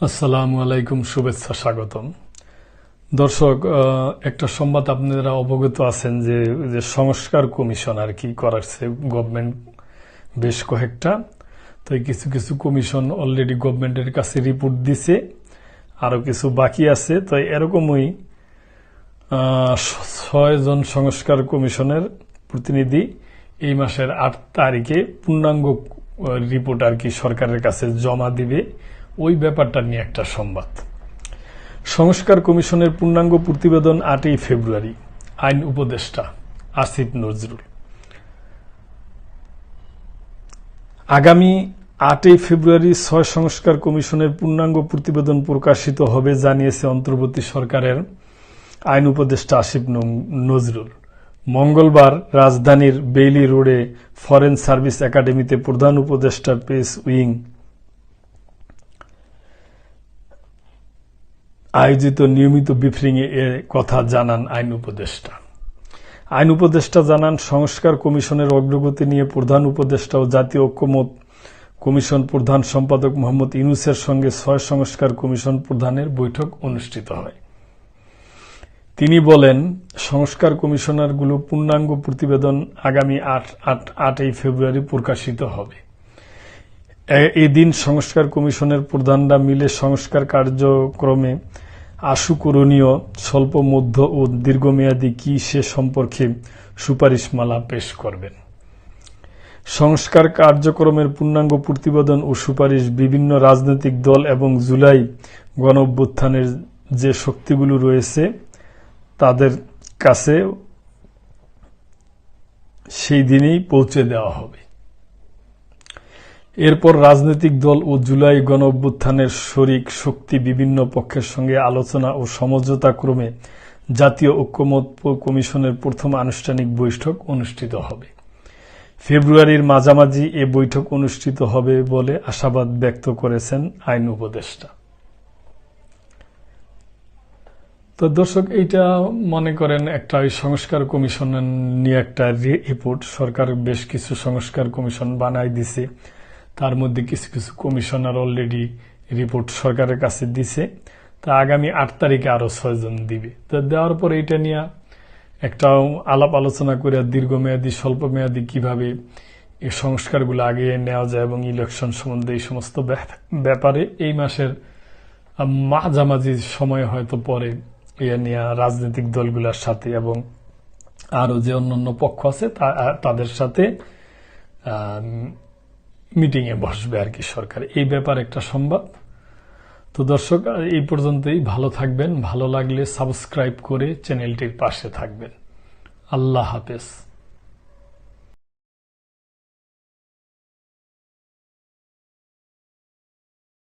আসসালামু আলাইকুম, শুভেচ্ছা, স্বাগতম। দর্শক, একটা সংবাদ আপনারা অবগত আছেন যে যে সংস্কার কমিশন আর কি করাচ্ছে গভর্নমেন্ট বেশ কয়েকটা। তো এই কিছু কিছু কমিশন অলরেডি গভর্নমেন্টের কাছে রিপোর্ট দিছে, আরো কিছু বাকি আছে। তো এরকমই 6 জন সংস্কার কমিশনের প্রতিনিধি এই মাসের 8 তারিখে পূর্ণাঙ্গ রিপোর্ট আর কি সরকারের কাছে জমা দিবে। ওই ব্যাপারটা নিয়ে একটা সংবাদ। সংস্কার কমিশনের পূর্ণাঙ্গ প্রতিবেদন 8ই ফেব্রুয়ারি। আইন উপদেষ্টা আসিফ নজরুল। আগামী 8ই ফেব্রুয়ারি 6 সংস্কার কমিশনের পূর্ণাঙ্গ প্রতিবেদন প্রকাশিত হবে জানিয়েছে অন্তর্বর্তী সরকারের আইন উপদেষ্টা আসিফ নজরুল। মঙ্গলবার রাজধানীর বেইলি রোডে ফরেন সার্ভিস একাডেমিতে প্রধান উপদেষ্টা প্রেস উইং আয়োজিত নিয়মিত ব্রিফিংয়ে এ কথা জানান আইন উপদেষ্টা। আইন উপদেষ্টা জানান, সংস্কার কমিশনের অগ্রগতি নিয়ে প্রধান উপদেষ্টা ও জাতীয় ঐক্যমত কমিশন প্রধান সম্পাদক মোহাম্মদ ইউনূসের সঙ্গে 6 সংস্কার কমিশন প্রধানের বৈঠক অনুষ্ঠিত হয়। তিনি বলেন, সংস্কার কমিশনারগুলো পূর্ণাঙ্গ প্রতিবেদন আগামী 8ই ফেব্রুয়ারি প্রকাশিত হবে। এদিন সংস্কার কমিশনের প্রধানরা মিলে সংস্কার কার্যক্রমে আশু করণীয় স্বল্প, মধ্য ও দীর্ঘমেয়াদী কি সে সম্পর্কে সুপারিশমালা পেশ করবেন। সংস্কার কার্যক্রমের পূর্ণাঙ্গ প্রতিবেদন ও সুপারিশ বিভিন্ন রাজনৈতিক দল এবং জুলাই গণঅভ্যুত্থানের যে শক্তিগুলো রয়েছে তাদের কাছে সেই দিনেই পৌঁছে দেওয়া হবে। এরপর রাজনৈতিক দল ও জুলাই গণঅভ্যুত্থানের শরিক শক্তি বিভিন্ন পক্ষের সঙ্গে আলোচনা ও সমঝোতা ক্রমে জাতীয় ঐক্যমত কমিশনের প্রথম আনুষ্ঠানিক বৈঠক অনুষ্ঠিত হবে। ফেব্রুয়ারির মাঝামাঝি এ বৈঠক অনুষ্ঠিত হবে বলে আশাবাদ ব্যক্ত করেছেন আইন উপদেষ্টা। তো দর্শক, এইটা মনে করেন একটা সংস্কার কমিশন নিয়ে একটা রিপোর্ট। সরকার বেশ কিছু সংস্কার কমিশন বানাই দিছে, তার মধ্যে কিছু কিছু কমিশনার অলরেডি রিপোর্ট সরকারের কাছে দিছে। তা আগামী 8 তারিখে আরো 6 জন দিবে। তো দেওয়ার পর এটা নিয়ে একটা আলাপ আলোচনা করে দীর্ঘমেয়াদী স্বল্প মেয়াদী কিভাবে এই সংস্কারগুলো আগে নেওয়া যায় এবং ইলেকশন সম্বন্ধে এই সমস্ত ব্যাপারে এই মাসের মাঝামাঝি সময় হয়তো পরে এ নিয়ে রাজনৈতিক দলগুলোর সাথে এবং আরো যে অন্যান্য পক্ষ আছে তাদের সাথে মিটিং এ বসবে আর কি সরকার। এই ব্যাপার একটা সংবাদ। তো দর্শক, এই পর্যন্তই। ভালো থাকবেন। ভালো লাগলে সাবস্ক্রাইব করে চ্যানেলটির পাশে থাকবেন। আল্লাহ হাফেজ।